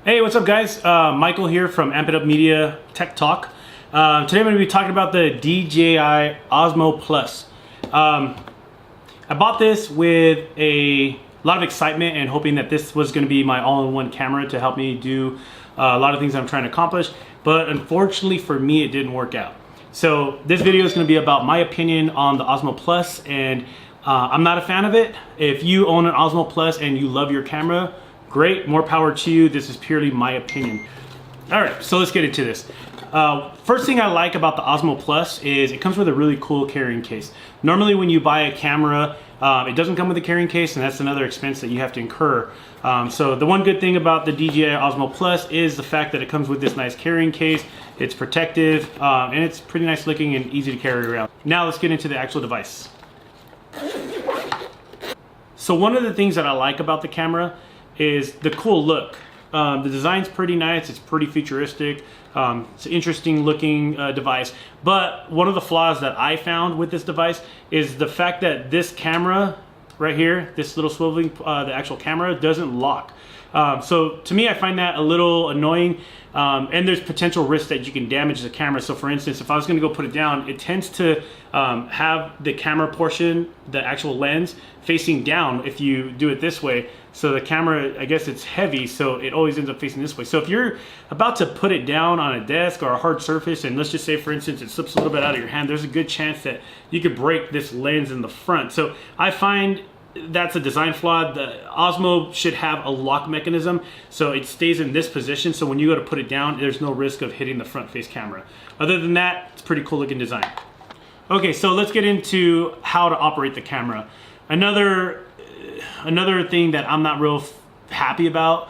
Hey, what's up guys? Michael here from Amp It Up Media Tech Talk. Today I'm going to be talking about the DJI Osmo Plus. I bought this with a lot of excitement and hoping that this was going to be my all-in-one camera to help me do a lot of things I'm trying to accomplish, but unfortunately for me it didn't work out. So this video is going to be about my opinion on the Osmo Plus, and I'm not a fan of it. If you own an Osmo Plus and you love your camera, great, more power to you. This is purely my opinion. All right, so let's get into this. First thing I like about the Osmo Plus is it comes with a really cool carrying case. Normally when you buy a camera, it doesn't come with a carrying case, and that's another expense that you have to incur. So the one good thing about the DJI Osmo Plus is the fact that it comes with this nice carrying case. It's protective, and it's pretty nice looking and easy to carry around. Now let's get into the actual device. So one of the things that I like about the camera is the cool look. The design's pretty nice, it's pretty futuristic, it's an interesting looking device, but one of the flaws that I found with this device is the fact that this camera right here, this little swiveling, the actual camera doesn't lock. So to me, I find that a little annoying, and there's potential risk that you can damage the camera. So for instance, if I was going to go put it down, it tends to have the camera portion, the actual lens, facing down if you do it this way. So the camera, I guess it's heavy, so it always ends up facing this way. So if you're about to put it down on a desk or a hard surface, and let's just say for instance it slips a little bit out of your hand, there's a good chance that you could break this lens in the front. So I find that's a design flaw. The Osmo should have a lock mechanism so it stays in this position, so when you go to put it down, there's no risk of hitting the front face camera. Other than that, it's pretty cool looking design. Okay, so let's get into how to operate the camera. Another thing that I'm not real happy about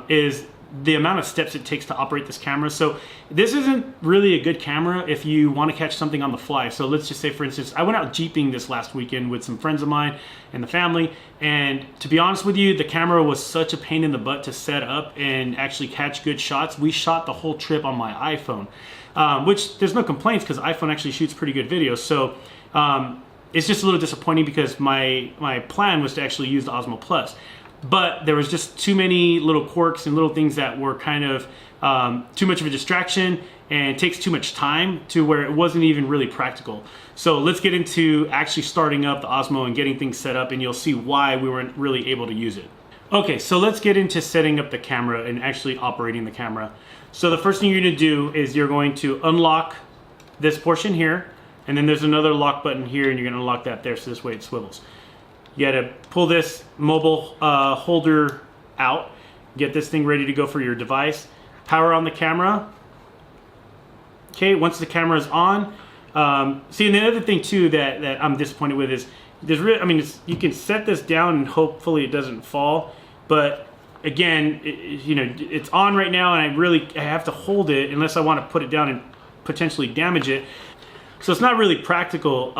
is the amount of steps it takes to operate this camera. So this isn't really a good camera if you want to catch something on the fly. So let's just say, for instance, I went out jeeping this last weekend with some friends of mine and the family, and to be honest with you, the camera was such a pain in the butt to set up and actually catch good shots. We shot the whole trip on my iPhone, which there's no complaints because iPhone actually shoots pretty good videos. So it's just a little disappointing because my plan was to actually use the Osmo Plus. But there was just too many little quirks and little things that were kind of too much of a distraction and takes too much time to where it wasn't even really practical. So let's get into actually starting up the Osmo and getting things set up, and you'll see why we weren't really able to use it. Okay, so let's get into setting up the camera and actually operating the camera. So the first thing you're gonna do is you're going to unlock this portion here, and then there's another lock button here, and you're gonna unlock that there, so this way it swivels. You gotta pull this mobile holder out, get this thing ready to go for your device, power on the camera. Okay, once the camera is on, see, and the other thing too that I'm disappointed with is, you can set this down and hopefully it doesn't fall, but again, it's on right now, and I have to hold it unless I want to put it down and potentially damage it. So it's not really practical.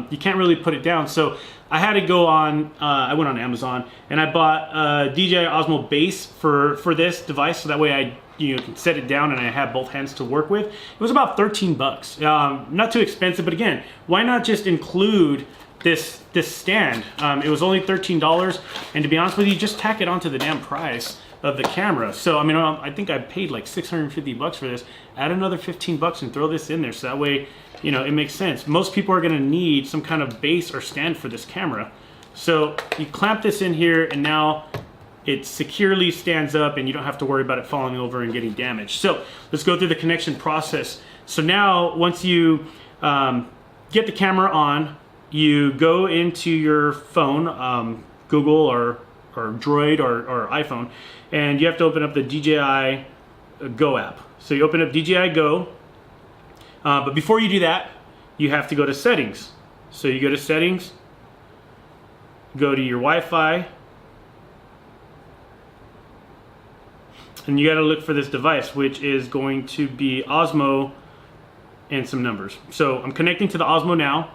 You can't really put it down. So I had to go on, I went on Amazon and I bought a DJI Osmo Base for this device, so that way I can set it down and I have both hands to work with. It was about 13 bucks. Not too expensive, but again, why not just include this stand? It was only $13, and to be honest with you, just tack it onto the damn price of the camera. So I think I paid like 650 bucks for this. Add another 15 bucks and throw this in there, so that way it makes sense. Most people are gonna need some kind of base or stand for this camera. So you clamp this in here, and now it securely stands up and you don't have to worry about it falling over and getting damaged. So let's go through the connection process. So now once you get the camera on, you go into your phone, Google or Droid or iPhone, and you have to open up the DJI Go app. So you open up DJI Go, but before you do that, you have to go to settings. So you go to settings, go to your Wi-Fi, and you got to look for this device, which is going to be Osmo and some numbers. So I'm connecting to the Osmo now.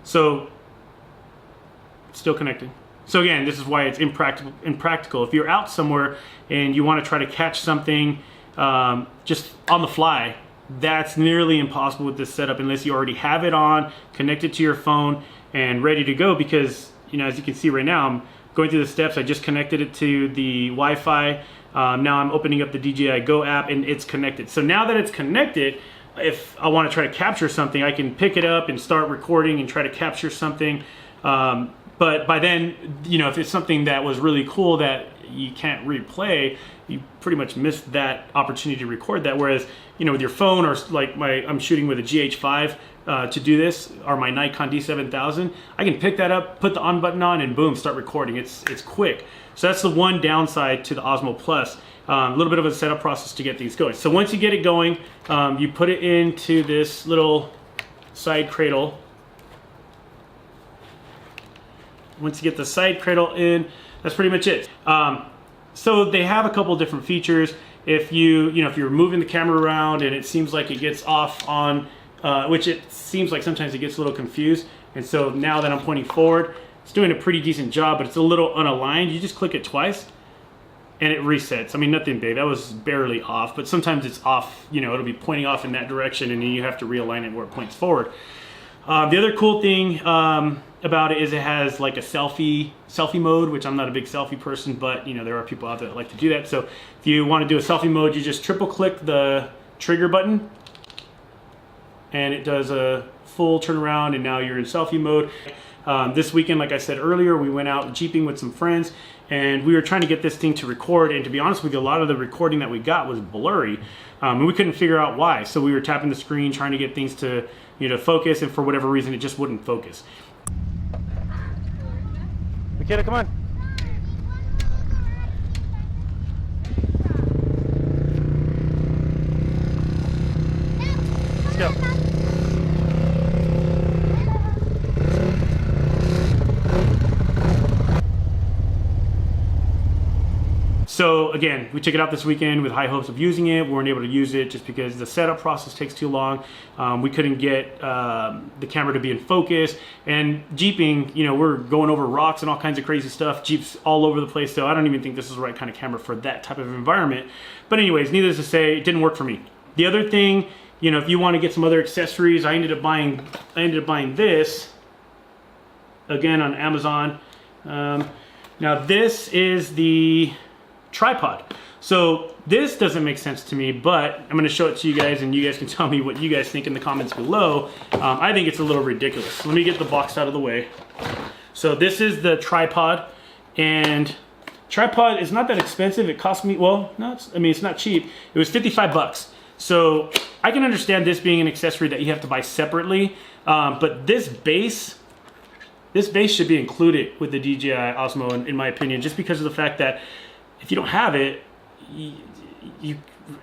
So it's still connecting. So again, this is why it's impractical. If you're out somewhere and you want to try to catch something just on the fly, that's nearly impossible with this setup unless you already have it on, connected to your phone, and ready to go, because as you can see right now, going through the steps. I just connected it to the Wi-Fi. Now I'm opening up the DJI Go app and it's connected. So now that it's connected, if I want to try to capture something, I can pick it up and start recording and try to capture something. But by then, you know, if it's something that was really cool that you can't replay, you pretty much missed that opportunity to record that. Whereas, you know, with your phone, or like I'm shooting with a GH5 to do this, or my Nikon D7000, I can pick that up, put the on button on, and boom, start recording. It's quick. So that's the one downside to the Osmo Plus. A little bit of a setup process to get things going. So once you get it going, you put it into this little side cradle. Once you get the side cradle in, that's pretty much it. So they have a couple different features. If if you're moving the camera around and it seems like it gets off on, which it seems like sometimes it gets a little confused. And so now that I'm pointing forward, it's doing a pretty decent job, but it's a little unaligned. You just click it twice and it resets. I mean, nothing big. That was barely off, but sometimes it's off, you know, it'll be pointing off in that direction and then you have to realign it where it points forward. The other cool thing about it is it has like a selfie mode, which I'm not a big selfie person, but you know, there are people out there that like to do that. So if you want to do a selfie mode, you just triple click the trigger button and it does a full turnaround and now you're in selfie mode. This weekend, like I said earlier, we went out jeeping with some friends and we were trying to get this thing to record, and to be honest with you, a lot of the recording that we got was blurry, and we couldn't figure out why. So we were tapping the screen trying to get things to, you know, focus, and for whatever reason it just wouldn't focus. Makeda, come on. Let's go. So again, we took it out this weekend with high hopes of using it. We weren't able to use it just because the setup process takes too long. We couldn't get the camera to be in focus. And jeeping, you know, we're going over rocks and all kinds of crazy stuff. Jeeps all over the place, so I don't even think this is the right kind of camera for that type of environment. But anyways, needless to say, it didn't work for me. The other thing, you know, if you want to get some other accessories, I ended up buying this again on Amazon. Now this is the tripod. So this doesn't make sense to me, but I'm going to show it to you guys and you guys can tell me what you guys think in the comments below. I think it's a little ridiculous. Let me get the box out of the way. So this is the tripod, and tripod is not that expensive. It cost me, well, no, I mean, it's not cheap. It was 55 bucks. So I can understand this being an accessory that you have to buy separately, but this base should be included with the DJI Osmo in my opinion, just because of the fact that if you don't have it,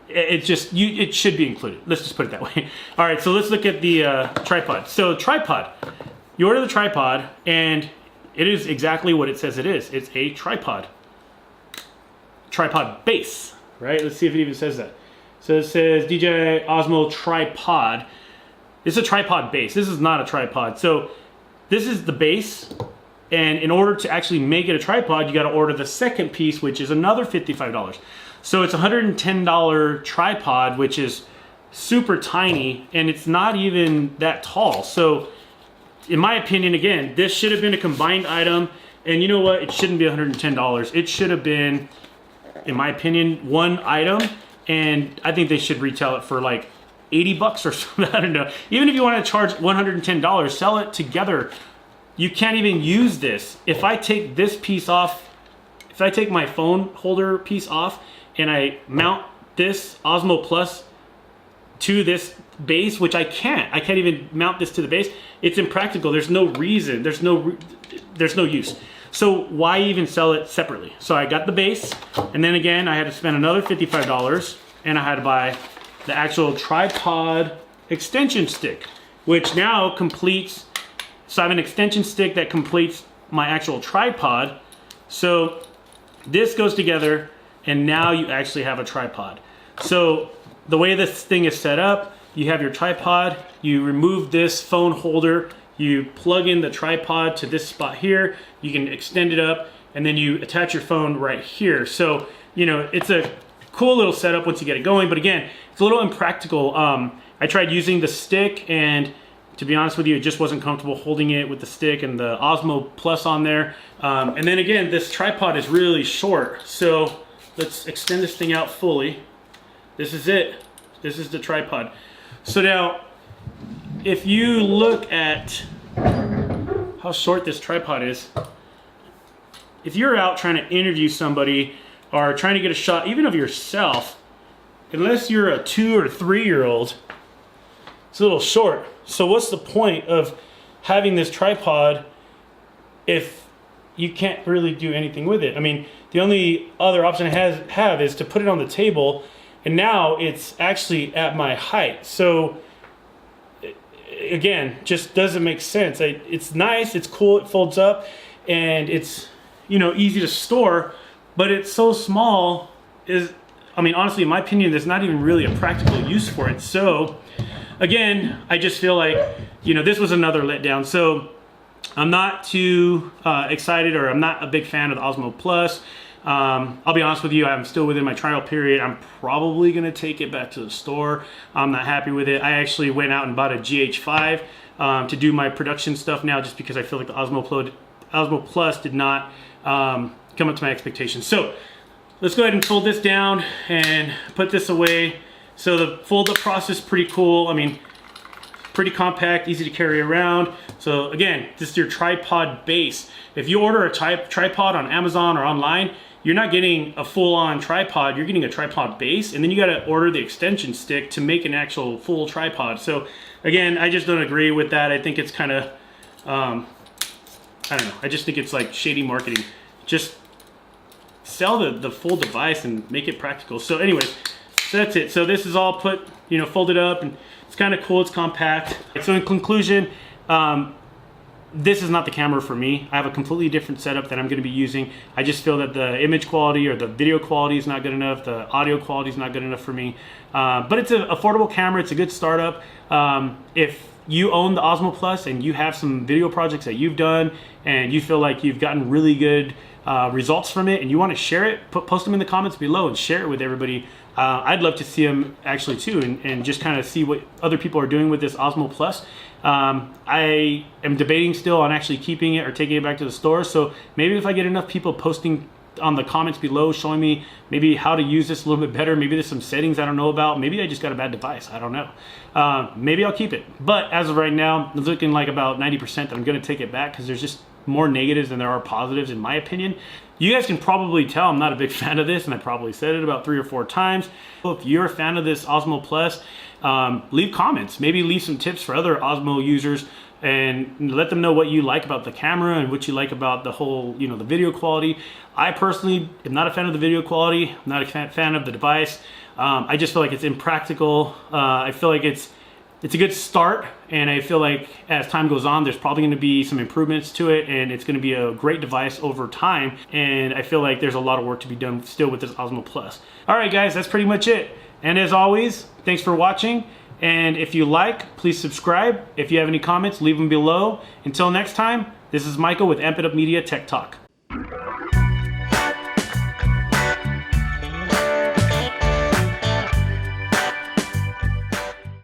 it should be included. Let's just put it that way. All right, so let's look at the tripod. So tripod, you order the tripod and it is exactly what it says it is. It's a tripod base, right? Let's see if it even says that. So it says DJI Osmo tripod. It's a tripod base. This is not a tripod. So this is the base. And in order to actually make it a tripod, you got to order the second piece, which is another $55. So it's a $110 tripod, which is super tiny, and it's not even that tall. So in my opinion, again, this should have been a combined item. And you know what? It shouldn't be $110. It should have been, in my opinion, one item. And I think they should retail it for like 80 bucks or something. I don't know. Even if you want to charge $110, sell it together. You can't even use this. If I take this piece off, if I take my phone holder piece off and I mount this Osmo Plus to this base, which I can't even mount this to the base. It's impractical. There's no reason. There's no use. So why even sell it separately? So I got the base, and then again, I had to spend another $55, and I had to buy the actual tripod extension stick, which now completes. So I have an extension stick that completes my actual tripod. So this goes together and now you actually have a tripod. So the way this thing is set up, you have your tripod, you remove this phone holder, you plug in the tripod to this spot here, you can extend it up, and then you attach your phone right here. So, you know, it's a cool little setup once you get it going, but again, it's a little impractical. I tried using the stick and To be honest with you, it just wasn't comfortable holding it with the stick and the Osmo Plus on there. And then again, this tripod is really short. So let's extend this thing out fully. This is it. This is the tripod. So now, if you look at how short this tripod is, if you're out trying to interview somebody or trying to get a shot even of yourself, unless you're a 2 or 3-year-old, it's a little short. So what's the point of having this tripod if you can't really do anything with it? I mean, the only other option I have is to put it on the table, and now it's actually at my height. So again, just doesn't make sense. It's nice, it's cool, it folds up, and it's, you know, easy to store, but it's so small. I mean, honestly, in my opinion, there's not even really a practical use for it. So again, I just feel like, you know, this was another letdown. So I'm not too excited, or I'm not a big fan of the Osmo Plus. I'll be honest with you, I'm still within my trial period. I'm probably gonna take it back to the store. I'm not happy with it. I actually went out and bought a GH5 to do my production stuff now, just because I feel like the Osmo Plus did not come up to my expectations. So let's go ahead and fold this down and put this away. So the fold up process is pretty cool. I mean, pretty compact, easy to carry around. So again, this is your tripod base. If you order a tripod on Amazon or online, you're not getting a full-on tripod, you're getting a tripod base, and then you gotta order the extension stick to make an actual full tripod. So again, I just don't agree with that. I think it's kind of, I don't know, I just think it's like shady marketing. Just sell the full device and make it practical. So anyways, so that's it. So this is all put, you know, folded up, and it's kind of cool, it's compact. So in conclusion, this is not the camera for me. I have a completely different setup that I'm going to be using. I just feel that the image quality or the video quality is not good enough. The audio quality is not good enough for me. But it's an affordable camera. It's a good startup. If you own the Osmo Plus and you have some video projects that you've done and you feel like you've gotten really good results from it and you want to share it, post them in the comments below and share it with everybody. I'd love to see them actually too, and just kind of see what other people are doing with this Osmo Plus. I am debating still on actually keeping it or taking it back to the store. So maybe if I get enough people posting on the comments below showing me maybe how to use this a little bit better, maybe there's some settings I don't know about, maybe I just got a bad device, I don't know. Maybe I'll keep it. But as of right now, it's looking like about 90% that I'm going to take it back, because there's just more negatives than there are positives in my opinion. You guys can probably tell I'm not a big fan of this, and I probably said it about 3 or 4 times. If you're a fan of this Osmo Plus, leave comments. Maybe leave some tips for other Osmo users and let them know what you like about the camera and what you like about the whole, you know, the video quality. I personally am not a fan of the video quality. I'm not a fan of the device. I just feel like it's impractical. I feel like it's a good start, and I feel like as time goes on, there's probably going to be some improvements to it, and it's going to be a great device over time. And I feel like there's a lot of work to be done still with this Osmo Plus. All right, guys, that's pretty much it. And as always, thanks for watching. And if you like, please subscribe. If you have any comments, leave them below. Until next time, this is Michael with Amp It Up Media Tech Talk.